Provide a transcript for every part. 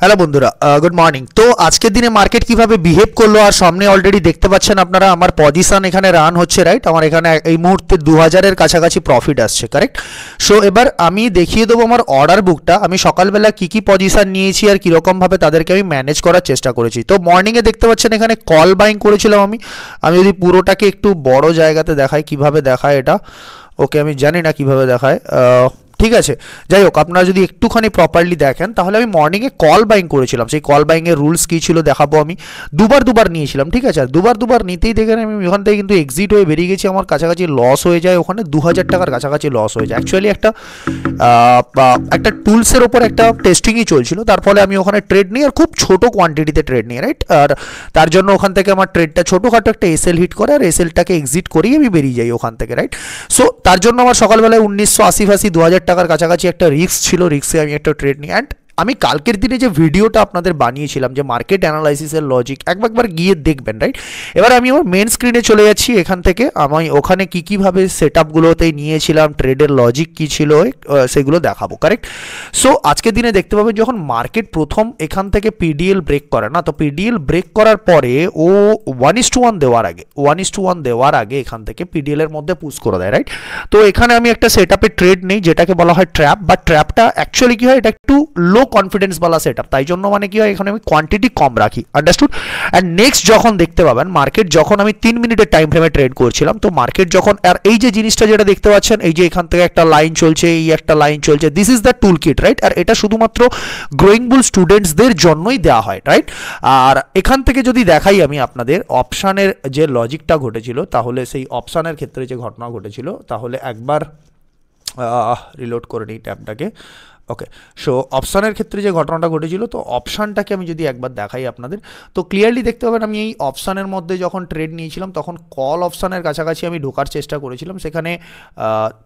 Hello বন্ধুরা, good morning. তো আজকের দিনে মার্কেট কিভাবে বিহেভ করলো আর সামনে অলরেডি দেখতে পাচ্ছেন আপনারা আমার পজিশন এখানে রান হচ্ছে, রাইট? আমার এখানে এই মুহূর্তে 2000-এর কাছাকাছি প্রফিট আসছে, কারেক্ট? সো এবার আমি দেখিয়ে দেবো আমার অর্ডার বুকটা, আমি সকালবেলা কী কী পজিশন নিয়েছি আর কীরকমভাবে তাদেরকে আমি ম্যানেজ করার চেষ্টা করেছি। তো মর্নিংয়ে দেখতে পাচ্ছেন এখানে কল বাইং করেছিলাম আমি যদি পুরোটাকে একটু বড় জায়গাতে দেখাই, কিভাবে দেখায় এটা, ওকে আমি জানি না কিভাবে দেখায়, ঠিক আছে, যাই হোক আপনারা যদি একটুখানি প্রপারলি দেখেন তাহলে আমি মর্নিংয়ে কল বাইং করেছিলাম। সেই কল বাইংয়ের রুলস কী ছিল দেখাবো। আমি দুবার নিয়েছিলাম, ঠিক আছে? আর দুবার নিতেই দেখেন আমি ওখান থেকে কিন্তু এক্সিট হয়ে বেরিয়ে গেছি, আমার কাছাকাছি লস হয়ে যায়, ওখানে 2000 টাকার কাছাকাছি লস হয়ে যায়। অ্যাকচুয়ালি একটা টুলসের ওপর একটা টেস্টিংই চলছিল, তার ফলে আমি ওখানে ট্রেড নিই আর খুব ছোট কোয়ান্টিটিতে ট্রেড নিই, রাইট? আর তার জন্য ওখান থেকে আমার ট্রেডটা ছোটোখাটো একটা এসএল হিট করে আর এসএলটাকে এক্সিট করেই আমি বেরিয়ে যাই ওখান থেকে, রাইট? সো তার জন্য আমার সকালবেলায় 1980 2000 টাকার কাছাকাছি একটা রিস্ক ছিল, রিস্কে আমি একটা ট্রেড নিই। অ্যান্ড আমি কালকের দিনে যে ভিডিওটা আপনাদের বানিয়েছিলাম যে মার্কেট অ্যানালাইসিসের লজিক, একবার গিয়ে দেখবেন, রাইট? এবার আমি আমার মেন স্ক্রিনে চলে যাচ্ছি, এখান থেকে আমি ওখানে কীভাবে সেট আপগুলোতে নিয়েছিলাম, ট্রেডের লজিক কী ছিল সেগুলো দেখাবো, কারেক্ট? সো আজকের দিনে দেখতে পাবেন যখন মার্কেট প্রথম এখান থেকে পিডিএল ব্রেক করে না, তো পিডিএল ব্রেক করার পরে ও 1:1 দেওয়ার আগে এখান থেকে পিডিএলের মধ্যে পুশ করে দেয়, রাইট? তো এখানে আমি একটা সেট আপে ট্রেড নেই যেটাকে বলা হয় ট্র্যাপ, বা ট্র্যাপটা অ্যাকচুয়ালি কী হয়, এটা একটু লো কনফিডেন্স वाला সেটআপ, তাই জন্য মানে কি হয় এখানে আমি কোয়ান্টিটি কম রাখি, আন্ডারস্টুড? এন্ড নেক্সট যখন দেখতে পাবেন মার্কেট যখন আমি 3 মিনিটের টাইম ফ্রেমে ট্রেড করছিলাম, তো মার্কেট যখন আর এই যে জিনিসটা যেটা দেখতে পাচ্ছেন, এই যে এখান থেকে একটা লাইন চলছে, এই একটা লাইন চলছে, this is the tool kit, right? আর এটা শুধুমাত্র গ্রোয়িং বুল স্টুডেন্টসদের জন্যই দেওয়া হয়, রাইট? আর এখান থেকে যদি দেখাই আমি আপনাদের অপশানের যে লজিকটা ঘটেছিল, তাহলে সেই অপশানের ক্ষেত্রে যে ঘটনা ঘটেছিল, তাহলে একবার রিলোড করে নিই ট্যাবটাকে। ওকে, সো অপশানের ক্ষেত্রে যে ঘটনাটা ঘটেছিল, তো অপশানটাকে আমি যদি একবার দেখাই আপনাদের, তো ক্লিয়ারলি দেখতে পাবেন আমি এই অপশানের মধ্যে যখন ট্রেড নিয়েছিলাম তখন কল অপশানের কাছাকাছি আমি ঢোকার চেষ্টা করেছিলাম, সেখানে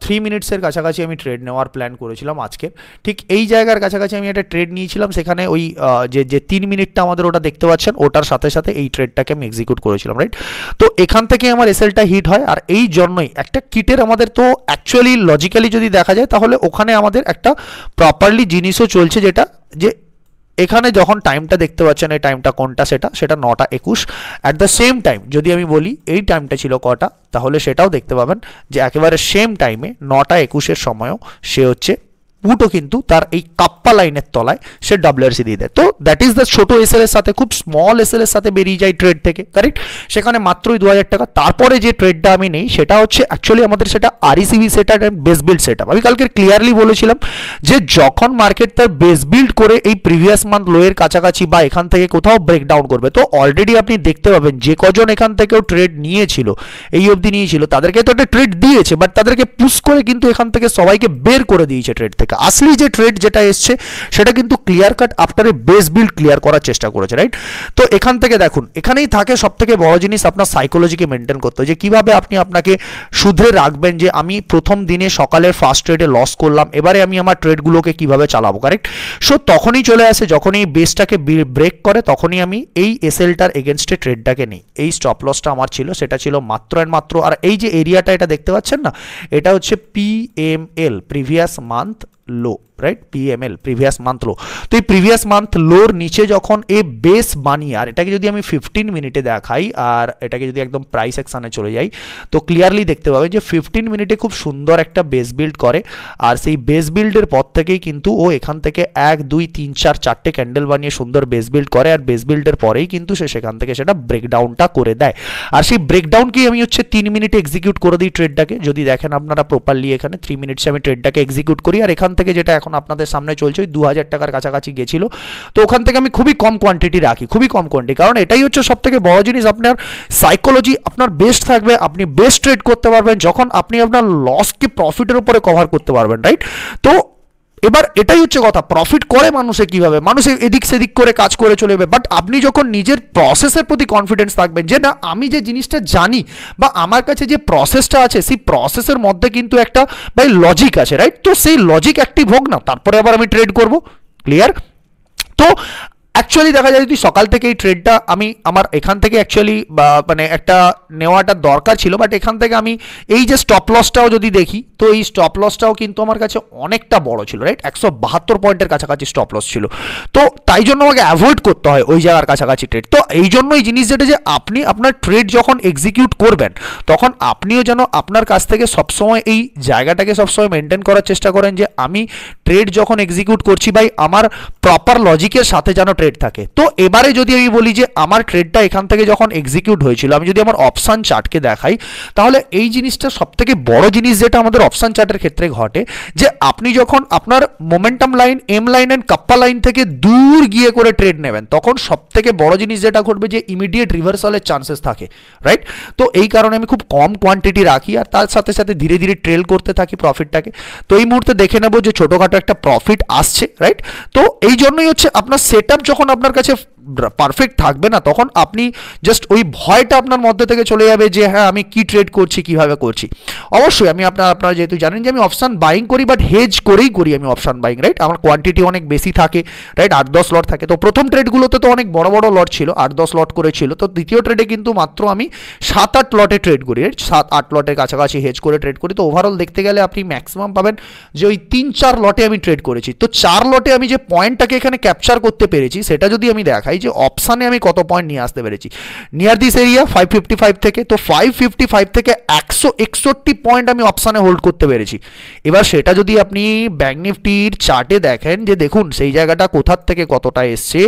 3 মিনিটসের কাছাকাছি আমি ট্রেড নেওয়ার প্ল্যান করেছিলাম আজকে। ঠিক এই জায়গার কাছাকাছি আমি একটা ট্রেড নিয়েছিলাম, সেখানে ওই যে 3 মিনিটটা আমাদের ওটা দেখতে পাচ্ছেন, ওটার সাথে সাথে এই ট্রেডটাকে আমি এক্সিকিউট করেছিলাম, রাইট? তো এখান থেকে আমার এসএলটা হিট হয়, আর এই জন্যই একটা কিটের আমাদের তো অ্যাকচুয়ালি লজিক্যালি যদি দেখা যায় তাহলে ওখানে আমাদের একটা প্রপারলি জিনিসও চলছে, যেটা যে এখানে যখন টাইমটা দেখতে পাচ্ছেন, এই টাইমটা কোনটা, সেটা 9:21। অ্যাট দ্য সেম টাইম যদি আমি বলি এই টাইমটা ছিল কটা, তাহলে সেটাও দেখতে পাবেন যে একেবারে সেম টাইমে 9:21-এর সময়ও সে হচ্ছে পুটও কিন্তু তার এই কাপ্পা লাইনের তলায় সে ডাব্লিউআরসি দিয়ে দেয়। তো দ্যাট ইজ দ্য ছোটো এসএল এর সাথে, খুব স্মল এসএল এর সাথে বেরিয়ে যায় ট্রেড থেকে, কারেক্ট? সেখানে মাত্রই 2000 টাকা। তারপরে যে ট্রেডটা আমি নেই সেটা হচ্ছে অ্যাকচুয়ালি আমাদের সেটা RECB set up, base build set up. আমি কালকে ক্লিয়ারলি বলেছিলাম যে যখন মার্কেট তার বেস বিল্ড করে এই প্রিভিয়াস মান্থ লোয়ের কাছাকাছি বা এখান থেকে কোথাও ব্রেকডাউন করবে, তো অলরেডি আপনি দেখতে পাবেন যে কজন এখান থেকেও ট্রেড নিয়েছিল, এই অবধি নিয়েছিল, তাদেরকে তো একটা ট্রেড দিয়েছে, বাট তাদেরকে পুশ করে কিন্তু এখান থেকে সবাইকে বের করে দিয়েছে ট্রেড থেকে। আসলে যে ট্রেড যেটা এসছে সেটা কিন্তু clear cut after a base build clear করার চেষ্টা করেছে, রাইট? তো এখান থেকে দেখুন, এখানেই থাকে সব থেকে বড় জিনিস আপনার সাইকোলজিকে মেনটেন করতে হয়, যে কীভাবে আপনি আপনাকে শুধরে রাখবেন যে আমি প্রথম দিনে সকালের ফার্স্ট ট্রেডে লস করলাম, এবারে আমি আমার ট্রেডগুলোকে কীভাবে চালাবো, কারেক্ট? সো তখনই চলে আসে যখন এই বেসটাকে ব্রেক করে, তখনই আমি এই এসএলটার এগেনস্টে ট্রেডটাকে নিই। এই স্টপ লসটা আমার ছিল, সেটা ছিল মাত্র অ্যান্ড মাত্র, আর এই যে এরিয়াটা এটা দেখতে পাচ্ছেন না, এটা হচ্ছে পিএমএল, প্রিভিয়াস মান্থ লো, রাইট? পিএমএল প্রিভিয়াস মান্থ লো। তো এই প্রিভিয়াস মান্থ লোর নিচে যখন এই বেস বানিয়ে, আর এটাকে যদি আমি 15 মিনিটে দেখাই আর এটাকে যদি একদম প্রাইস অ্যাকশনে চলে যাই, তো ক্লিয়ারলি দেখতে পাবে যে 15 মিনিটে খুব সুন্দর একটা বেস বিল্ড করে, আর সেই বেস বিল্ডের পর থেকেই কিন্তু ও এখান থেকে 1 2 3 4 4টে ক্যান্ডেল বানিয়ে সুন্দর বেস বিল্ড করে, আর বেস বিল্ডের পরেই কিন্তু সে সেখান থেকে সেটা ব্রেকডাউনটা করে দেয়, আর সেই ব্রেকডাউনকেই আমি হচ্ছে 3 মিনিটে এক্সিকিউট করে দিই ট্রেডটাকে। যদি দেখেন আপনারা প্রপারলি এখানে 3 মিনিটসে আমি ট্রেডটাকে এক্সিকিউট করি, আর এখান থেকে যেটা এখন আপনাদের সামনে চলছে ওই 2000 টাকার কাছাকাছি গেছিল, তো ওখান থেকে আমি খুবই কম কোয়ান্টিটি রাখি, খুবই কম কোয়ান্টিটি, কারণ এটাই হচ্ছে সব থেকে বড় জিনিস, আপনার সাইকোলজি আপনার বেস্ট থাকবে, আপনি বেস্ট ট্রেড করতে পারবেন যখন আপনি আপনার লসকে প্রফিটের উপরে কভার করতে পারবেন, রাইট? তো এবার এটাই হচ্ছে কথা, প্রফিট করে মানুষে কিভাবে, মানুষে এদিক সেদিক করে কাজ করে চলে যাবে, বাট আপনি যখন নিজের প্রসেসের প্রতি কনফিডেন্স থাকবেন যে না আমি যে জিনিসটা জানি বা আমার কাছে যে প্রসেসটা আছে, সেই প্রসেসের মধ্যে কিন্তু একটা ভাই লজিক আছে, রাইট? তো সেই লজিক অ্যাক্টিভ হোক না, তারপরে আবার আমি ট্রেড করব, ক্লিয়ার? তো অ্যাকচুয়ালি দেখা যায় যদি সকাল থেকে এই ট্রেডটা আমি আমার এখান থেকে অ্যাকচুয়ালি মানে একটা নেওয়াটা দরকার ছিল, বাট এখান থেকে আমি এই যে স্টপ লসটাও যদি দেখি তো এই স্টপ লসটাও কিন্তু আমার কাছে অনেকটা বড় ছিল, রাইট? 172 পয়েন্টের কাছাকাছি স্টপ লস ছিল, তো তাই জন্য আমাকে অ্যাভয়েড করতে হয় ওই জায়গার কাছাকাছি ট্রেড। তো এই জন্য এই জিনিস যেটা যে আপনি আপনার ট্রেড যখন এক্সিকিউট করবেন তখন আপনিও যেন আপনার কাছ থেকে সবসময় এই জায়গাটাকে সবসময় মেনটেন করার চেষ্টা করেন যে আমি ট্রেড যখন এক্সিকিউট করছি ভাই আমার প্রপার লজিকের সাথে যেন ট্রেড থাকে। তো এবারে যদি আমি বলি যে আমার ট্রেডটা এখান থেকে যখন এক্সিকিউট হয়েছিল, আমি যদি আমার অপশন চার্টকে দেখাই তাহলে এই জিনিসটা সবথেকে বড় জিনিস যেটা আমাদের অপশন চার্টের ক্ষেত্রে ঘটে যে আপনি যখন আপনার momentum line, M line and kappa line থেকে দূর গিয়ে করে ট্রেড নেবেন তখন সবথেকে বড় জিনিস যেটা ঘটবে যে ইমিডিয়েট রিভার্সালের চান্সেস থাকে, রাইট? তো এই কারণে আমি খুব কম কোয়ান্টিটি রাখি আর তার সাথে সাথে ধীরে ধীরে ট্রেল করতে থাকি প্রফিটটাকে। তো এই মুহূর্তে দেখে নেব যে ছোটোখাটো একটা প্রফিট আসছে, রাইট? তো এই জন্যই হচ্ছে আপনার সেটআপ যখন আপনার কাছে পারফেক্ট থাকবে না তখন আপনি জাস্ট ওই ভয়টা আপনার মধ্যে থেকে চলে যাবে যে হ্যাঁ আমি কি ট্রেড করছি, কিভাবে করছি। অবশ্যই আমি আপনারা যেহেতু জানেন যে আমি অপশান বাইং করি, বাট হেজ করেই করি আমি অপশান বাইং, রাইট? আমার কোয়ান্টিটি অনেক বেশি থাকে, রাইট? 8-10 লট থাকে। তো প্রথম ট্রেডগুলোতে তো অনেক বড় বড় লট ছিল, 8-10 লট করে ছিল। তো দ্বিতীয় ট্রেডে কিন্তু মাত্র আমি 7-8 লটে ট্রেড করি, রাইট? 7-8 লটের কাছাকাছি হেজ করে ট্রেড করি। তো ওভারঅল দেখতে গেলে আপনি ম্যাক্সিমাম পাবেন যে ওই 3-4 লটে আমি ট্রেড করেছি। তো 4 লটে আমি যে পয়েন্টটাকে এখানে ক্যাপচার করতে পেরেছি সেটা যদি আমি দেখাই যে অপশানে আমি কত পয়েন্ট নিয়ে আসতে পেরেছি নিয়ার দিস এরিয়া 555 থেকে, তো 555 থেকে 161 পয়েন্ট আমি অপশানে হোল্ড করতে পেরেছি। এবার সেটা যদি আপনি ব্যাংক নিফটির চার্টে দেখেন যে দেখুন সেই জায়গাটা কোথার থেকে কতটা এসছে,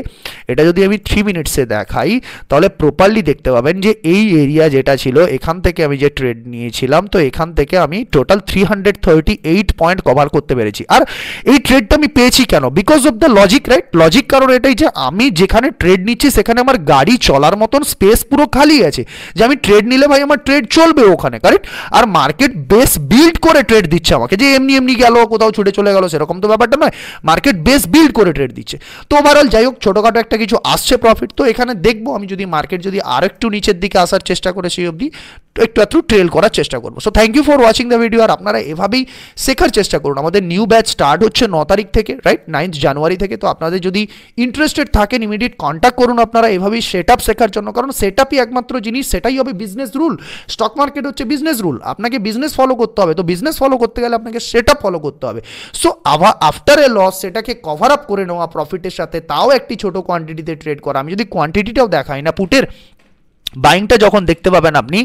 এটা যদি আমি 3 মিনিটসে দেখাই তাহলে প্রপারলি দেখতে পাবেন যে এই এরিয়া যেটা ছিল এখান থেকে আমি যে ট্রেড নিয়েছিলাম তো এখান থেকে আমি টোটাল 338 পয়েন্ট কভার করতে পেরেছি। আর এই ট্রেডটা আমি পেয়েছি কেন? Because of the logic, right? Logic কারণ এটাই যে আমি যেখানে ট্রেড নিচ্ছি সেখানে আমার গাড়ি চলার মতন স্পেস পুরো খালি আছে, যে আমি ট্রেড নিলে ভাই আমার ট্রেড চলবে ওখানে, কারেক্ট? আর মার্কেট বেস বিল্ড করে ট্রেড দিচ্ছে আমাকে, যে এমনি এমনি গেল কোথাও ছুটে চলে গেল সেরকম তো ব্যাপারটা নয়, মার্কেট বেস বিল্ড করে ট্রেড দিচ্ছে। তো ওভারঅল যাই হোক ছোটোখাটো একটা কিছু আসছে প্রফিট। তো এখানে দেখবো আমি যদি মার্কেট যদি আর একটু নিচের দিকে আসার চেষ্টা করে সেই অবধি একটু ট্রেল করার চেষ্টা করবো। So thank you for watching the video. আর আপনারা এভাবেই শেখার চেষ্টা করুন। আমাদের নিউ ব্যাচ স্টার্ট হচ্ছে 9 তারিখ থেকে, রাইট? 9 জানুয়ারি থেকে। তো আপনাদের যদি ইন্টারেস্টেড থাকেন ইমিডিয়েট কন্ট্যাক্ট করুন আপনারা এভাবেই সেটআপ শেখার জন্য, কারণ সেটআপই একমাত্র জিনিস, সেটাই হবে বিজনেস রুল। স্টক মার্কেট হচ্ছে বিজনেস রুল, আপনাকে বিজনেস ফলো করতে হবে। তো বিজনেস ফলো করতে গেলে আপনাকে সেটআপ ফলো করতে হবে। সো আফটার এ লস সেটাকে কভার আপ করে নেওয়া প্রফিটের সাথে, তাও একটি ছোট কোয়ান্টিটিতে ট্রেড করা। আমি যদি কোয়ান্টিটিটাও দেখাই না পুটের বাইংটা যখন দেখতে পাবেন আপনি,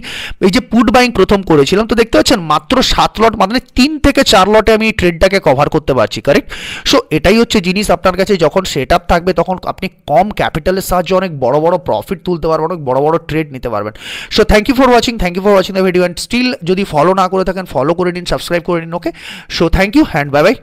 এই যে পুট বাইং প্রথম করেছিলাম তো দেখতে পাচ্ছেন মাত্র 7 লট, মানে 3 থেকে 4 লটে আমি ট্রেডটাকে কভার করতে পারছি, কারেক্ট? সো এটাই হচ্ছে জিনিস, আপনার কাছে যখন সেট আপ থাকবে তখন আপনি কম ক্যাপিটালের সাহায্যে অনেক বড় বড় প্রফিট তুলতে পারবেন, অনেক বড় বড় ট্রেড নিতে পারবেন। So thank you for watching the video. And still যদি ফলো না করে থাকেন ফলো করে নিন, সাবস্ক্রাইব করে নিন, okay? So thank you and bye by.